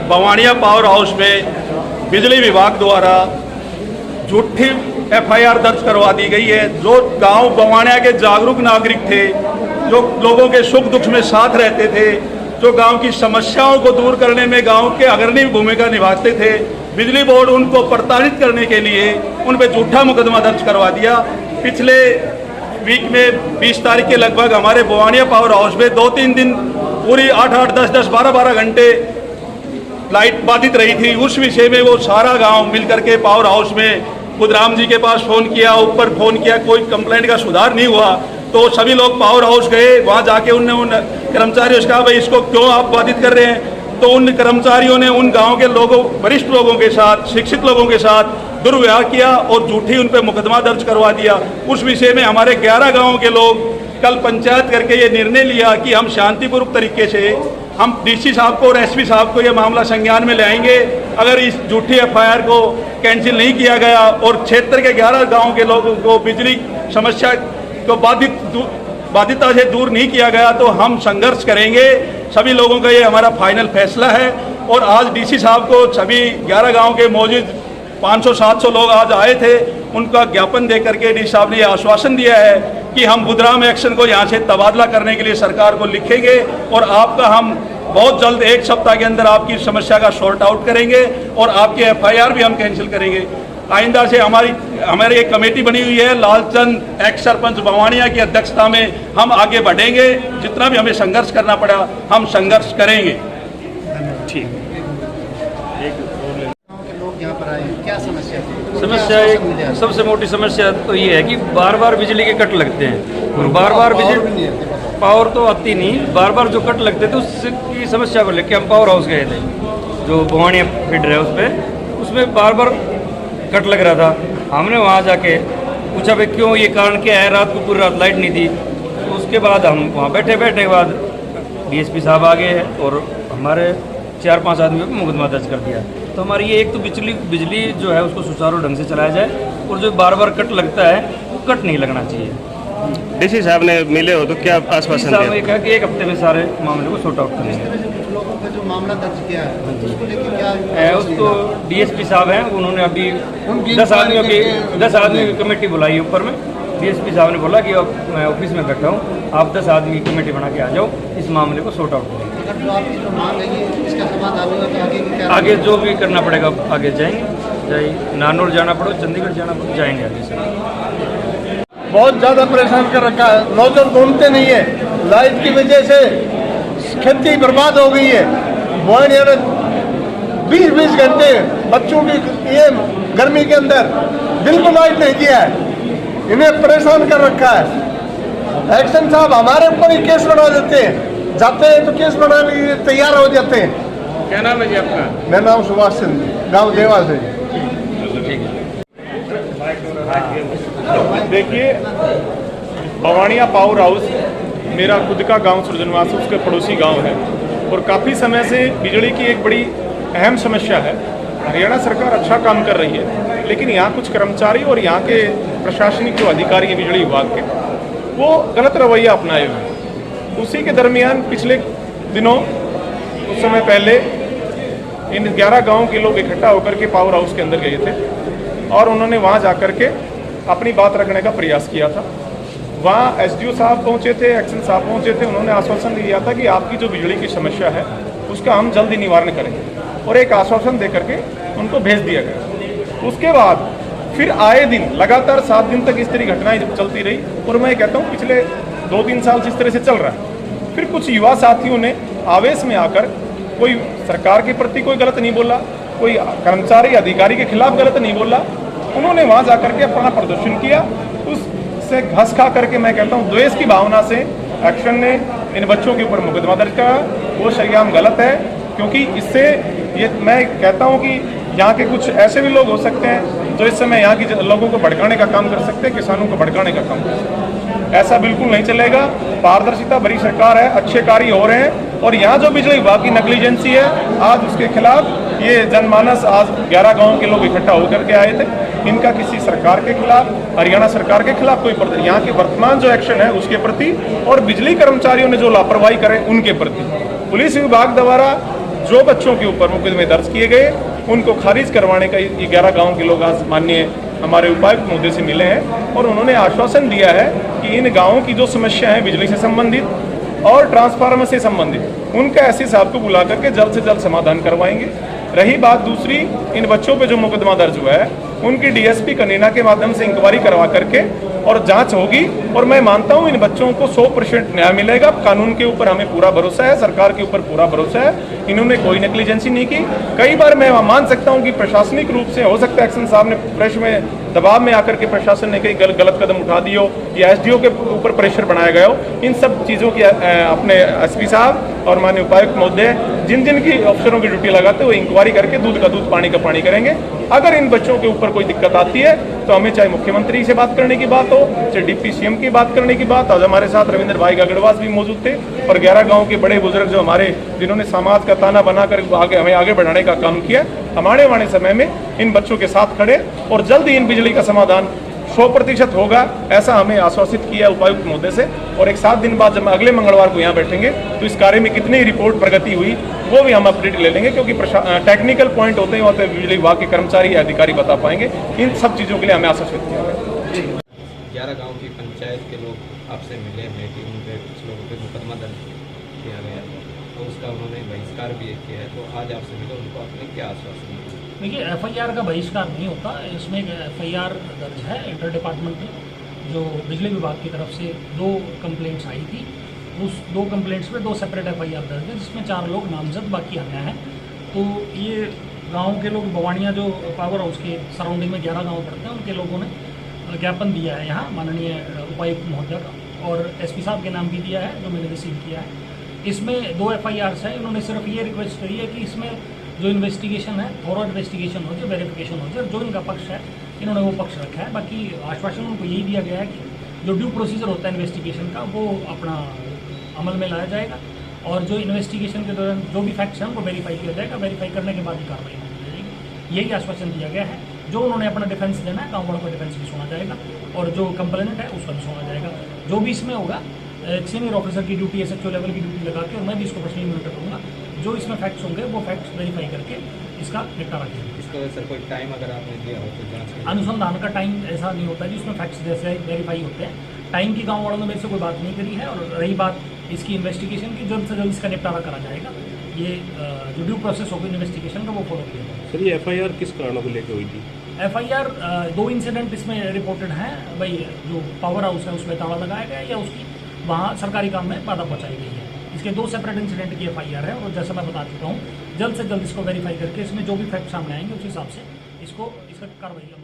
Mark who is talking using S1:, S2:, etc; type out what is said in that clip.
S1: Bawania power house में बिजली विभाग द्वारा झूठी एफआईआर दर्ज करवा दी गई है। जो गांव बवानिया के जागरूक नागरिक थे, जो लोगों के सुख दुख में साथ रहते थे, जो गांव की समस्याओं को दूर करने में गांव के अग्रणी भूमिका निभाते थे, बिजली बोर्ड उनको प्रताड़ित करने के लिए उन पर झूठा मुकदमा दर्ज करवा दिया। पिछले वीक में 20 तारीख के लगभग हमारे बवानिया पावर हाउस में 2-3 दिन पूरी 8-8, 10-10, 12-12 घंटे लाइट बाधित रही थी। उस विषय में वो सारा गांव मिलकर के पावर हाउस में खुदराम जी के पास फ़ोन किया, ऊपर फ़ोन किया, कोई कंप्लेंट का सुधार नहीं हुआ। तो सभी लोग पावर हाउस गए, वहाँ जाके उन कर्मचारियों से कहा भाई इसको क्यों आप बाधित कर रहे हैं। तो उन कर्मचारियों ने उन गांव के लोगों, वरिष्ठ लोगों के साथ, शिक्षित लोगों के साथ दुर्व्यवहार किया और झूठी उन पर मुकदमा दर्ज करवा दिया। उस विषय में हमारे 11 गाँव के लोग कल पंचायत करके ये निर्णय लिया कि हम शांतिपूर्वक तरीके से हम डीसी साहब को और एसपी साहब को ये मामला संज्ञान में ले आएंगे। अगर इस झूठी एफआईआर को कैंसिल नहीं किया गया और क्षेत्र के 11 गाँव के लोगों को बिजली समस्या को बाधितता से दूर नहीं किया गया तो हम संघर्ष करेंगे। सभी लोगों का ये हमारा फाइनल फैसला है। और आज डीसी साहब को सभी 11 गांव के मौजूद 500-700 लोग आज आए थे, उनका ज्ञापन दे करके डीसी साहब ने आश्वासन दिया है कि हम बुधराम एक्शन को यहाँ से तबादला करने के लिए सरकार को लिखेंगे और आपका हम बहुत जल्द 1 सप्ताह के अंदर आपकी समस्या का सॉर्ट आउट करेंगे और आपकी एफआईआर भी हम कैंसिल करेंगे। आइंदा से हमारी एक कमेटी बनी हुई है, लालचंद एक्स सरपंच बवानिया की अध्यक्षता में हम आगे बढ़ेंगे। जितना भी हमें संघर्ष करना पड़ा हम संघर्ष करेंगे। ठीक।
S2: लोग यहाँ पर आए, क्या समस्या थी?
S3: समस्या एक सबसे मोटी समस्या तो ये है कि बार बार बिजली के कट लगते हैं और बार बार बिजली पावर तो आती नहीं, बार बार जो कट लगते थे उसकी समस्या को लेकर हम पावर हाउस गए थे जो बवानिया फीडर है उसमें बार बार कट लग रहा था। हमने वहाँ जाके पूछा भाई क्यों, ये कारण क्या है। रात को पूरी रात लाइट नहीं थी। तो उसके बाद हम वहाँ बैठे के बाद डीएसपी साहब आ गए और हमारे 4-5 आदमियों को मुकदमा दर्ज कर दिया। तो हमारी ये एक तो बिजली जो है उसको सुचारू ढंग से चलाया जाए और जो बार बार कट लगता है वो कट नहीं लगना चाहिए।
S4: डीसी साहब ने मिले हो तो क्या आश्वासन दिया?
S3: साहब ने कहा कि 1 हफ्ते में सारे मामले को सॉर्ट आउट करेंगे।
S2: लोगों का जो मामला दर्ज किया है उसको लेकर क्या
S3: उसको डीएसपी साहब हैं, उन्होंने अभी 10 आदमी की कमेटी बुलाई ऊपर में। डीएसपी साहब ने बोला कि अब मैं ऑफिस में बैठा हूँ, आप 10 आदमी की कमेटी बना के आ जाओ, इस मामले को सॉर्ट आउट करेंगे।
S2: अगर जो आपकी जो मांग है इसका समाधान होगा तो आगे की क्या?
S3: आगे जो भी करना पड़ेगा आगे जाएंगे, नानौर जाना पड़ो, चंडीगढ़ जाना पड़ो, जाएंगे आगे से।
S5: बहुत ज़्यादा परेशान कर रखा है। नौजवान घूमते नहीं है, लाइट की वजह से खेती बर्बाद हो गई है। बवानिया में 20-20 घंटे बच्चों की ये गर्मी के अंदर दिन को लाइट नहीं दिया है, इन्हें परेशान कर रखा है। एक्शन साहब हमारे ऊपर ही केस बना देते हैं, जाते हैं तो केस बनाने के लिए तैयार हो जाते हैं।
S4: क्या नाम है जी आपका?
S5: मेरा नाम सुभाष चंद्र, गाँव देवा से।
S6: देखिए, बवानिया पावर हाउस मेरा खुद का गांव सुरजनवास, उसके पड़ोसी गांव है और काफ़ी समय से बिजली की एक बड़ी अहम समस्या है। हरियाणा सरकार अच्छा काम कर रही है, लेकिन यहाँ कुछ कर्मचारी और यहाँ के प्रशासनिक जो अधिकारी हैं बिजली विभाग के, वो गलत रवैया अपनाए हुए हैं। उसी के दरमियान पिछले दिनों कुछ समय पहले इन 11 गाँव के लोग इकट्ठा होकर के पावर हाउस के अंदर गए थे और उन्होंने वहाँ जा कर के अपनी बात रखने का प्रयास किया था। वहाँ एसडीओ साहब पहुँचे थे, एक्शन साहब पहुँचे थे। उन्होंने आश्वासन दिया था कि आपकी जो बिजली की समस्या है उसका हम जल्दी निवारण करेंगे और एक आश्वासन दे करके उनको भेज दिया गया। उसके बाद फिर आए दिन लगातार 7 दिन तक इस तरह घटनाएं चलती रही और मैं कहता हूँ पिछले 2-3 साल से इस तरह से चल रहा है। फिर कुछ युवा साथियों ने आवेश में आकर, कोई सरकार के प्रति कोई गलत नहीं बोला, कोई कर्मचारी अधिकारी के खिलाफ गलत नहीं बोला, उन्होंने वहाँ जा करके अपना प्रदर्शन किया। उससे घस खा करके मैं कहता हूँ द्वेष की भावना से एक्शन ने इन बच्चों के ऊपर मुकदमा दर्ज करा। वो शरेआम गलत है, क्योंकि इससे ये मैं कहता हूँ कि यहाँ के कुछ ऐसे भी लोग हो सकते हैं जो इस समय यहाँ की लोगों को भड़काने का काम कर सकते हैं, किसानों को भड़काने का काम कर सकते हैं। ऐसा बिल्कुल नहीं चलेगा। पारदर्शिता भरी सरकार है, अच्छे कार्य हो रहे हैं और यहाँ जो बिजली विभाग की नेग्लिजेंसी है, आज उसके खिलाफ ये जनमानस, आज 11 गाँव के लोग इकट्ठा होकर के आए थे। इनका किसी सरकार के खिलाफ, हरियाणा सरकार के खिलाफ कोई यहाँ के वर्तमान जो एक्शन है उसके प्रति और बिजली कर्मचारियों ने जो लापरवाही करे उनके प्रति, पुलिस विभाग द्वारा जो बच्चों के ऊपर मुकदमे दर्ज किए गए उनको खारिज करवाने का 11 गांव के लोग आज माननीय हमारे उपायुक्त महोदय से मिले हैं और उन्होंने आश्वासन दिया है कि इन गांवों की जो समस्या है बिजली से संबंधित और ट्रांसफार्मर से संबंधित उनका एससी साहब को बुला करके जल्द से जल्द समाधान करवाएंगे। रही बात दूसरी, इन बच्चों पे जो मुकदमा दर्ज हुआ है उनकी डीएसपी कनीना के माध्यम से इंक्वायरी करवा करके और जांच होगी और मैं मानता हूं इन बच्चों को 100% न्याय मिलेगा। कानून के ऊपर हमें पूरा भरोसा है, सरकार के ऊपर पूरा भरोसा है। इन्होंने कोई नेग्लिजेंसी नहीं की। कई बार मैं मान सकता हूं कि प्रशासनिक रूप से हो सकता है एक्शन साहब ने प्रेशर में दबाव में आकर के प्रशासन ने कई गलत कदम उठा दिए हो या एसडीओ के ऊपर प्रेशर बनाया गया हो। इन सब चीज़ों की अपने एसपी साहब और माननीय उपायुक्त महोदय जिन जिन की अफसरों की ड्यूटी लगाते हुए इंक्वायरी करके दूध का दूध पानी का पानी करेंगे। अगर इन बच्चों के ऊपर कोई दिक्कत आती है तो हमें चाहे मुख्यमंत्री से बात करने की बात हो, चाहे डिप्टी सीएम की बात करने की बात। आज हमारे साथ रविंद्र भाई गागड़वास भी मौजूद थे और 11 गांव के बड़े बुजुर्ग जो हमारे जिन्होंने समाज का ताना बनाकर हमें आगे बढ़ाने का काम किया, हमारे आने समय में इन बच्चों के साथ खड़े और जल्द ही इन बिजली का समाधान 100% होगा, ऐसा हमें आश्वासित किया उपायुक्त महोदय से। और एक 7 दिन बाद जब अगले मंगलवार को यहाँ बैठेंगे तो इस कार्य में कितनी रिपोर्ट प्रगति हुई वो भी हम अपडेट ले लेंगे, क्योंकि टेक्निकल पॉइंट होते हैं बिजली विभाग के कर्मचारी या अधिकारी बता पाएंगे। इन सब चीज़ों के लिए हमें आश्वासित किया गया।
S7: 11 गांव की पंचायत के लोग आपसे मिले हैं कि उन पे कुछ लोगों पे मुकदमा दर्ज किया गया तो उसका उन्होंने बहिष्कार भी किया है, तो आज आपसे मिले उनको आपने क्या आश्वासन दिया?
S8: देखिए, एफआईआर का बहिष्कार नहीं होता, इसमें एक एफआईआर दर्ज है इंटर डिपार्टमेंटल, जो बिजली विभाग की तरफ से 2 कंप्लेंट्स आई थी। उस 2 कंप्लेंट्स पे 2 सेपरेट एफआईआर दर्ज है, जिसमें 4 लोग नामजद बाकी अन्य हैं। तो ये गांव के लोग बवानिया जो पावर हाउस के सराउंडिंग में 11 गांव पड़ते हैं, उनके लोगों ने ज्ञापन दिया है यहाँ माननीय उपायुक्त महोदय का और एसपी साहब के नाम भी दिया है, जो मैंने रिसीव किया है। इसमें 2 एफआईआर्स हैं। इन्होंने सिर्फ ये रिक्वेस्ट करी है कि इसमें जो इन्वेस्टिगेशन है, थॉरो इन्वेस्टिगेशन हो जाए, वेरिफिकेशन हो जाए। जो इनका पक्ष है इन्होंने वो पक्ष रखा है। बाकी आश्वासन उनको यही दिया गया है कि जो ड्यू प्रोसीजर होता है इन्वेस्टिगेशन का वो अपना अमल में लाया जाएगा और जो इन्वेस्टिगेशन के दौरान जो भी फैक्ट्स हैं उनको वेरीफाई किया जाएगा। वेरीफाई करने के बाद ही कार्रवाई की जाएगी, यही आश्वासन दिया गया है। जो उन्होंने अपना डिफेंस देना है, गाँव वालों का डिफेंस भी सुना जाएगा और जो कंप्लेनेंट है उसका भी सुना जाएगा। जो भी इसमें होगा, एक सीनियर ऑफिसर की ड्यूटी, एसएचओ लेवल की ड्यूटी लगा के और मैं भी इसको पर्सनली मॉनिटर करूँगा। जो इसमें फैक्ट्स होंगे वो फैक्ट्स वेरीफाई करके इसका निपटारा किया।
S7: इसका सर कोई टाइम अगर आपने दिया हो तो जांच के
S8: अनुसंधान का टाइम ऐसा नहीं होता जी, उसमें फैक्ट्स जैसे वेरीफाई होते हैं। टाइम की गाँव वालों ने मेरे से कोई बात नहीं करी है। और रही बात इसकी इन्वेस्टिगेशन की, जल्द से जल्द इसका निपटारा करा जाएगा। ये जो ड्यू प्रोसेस होगी इन्वेस्टिगेशन का वो फॉलो किया जाएगा।
S4: सर, ये एफआईआर किस कारणों को लेकर हुई थी?
S8: एफआईआर 2 इंसिडेंट इसमें रिपोर्टेड हैं। भाई जो पावर हाउस है उसमें ताला लगाया गया या उसकी वहाँ सरकारी काम में बाधा पहुँचाई गई है। इसके 2 सेपरेट इंसिडेंट की एफआईआर है और जैसा मैं बता चुका हूँ, जल्द से जल्द इसको वेरीफाई करके इसमें जो भी फैक्ट सामने आएंगे उस हिसाब से इसका कार्रवाई का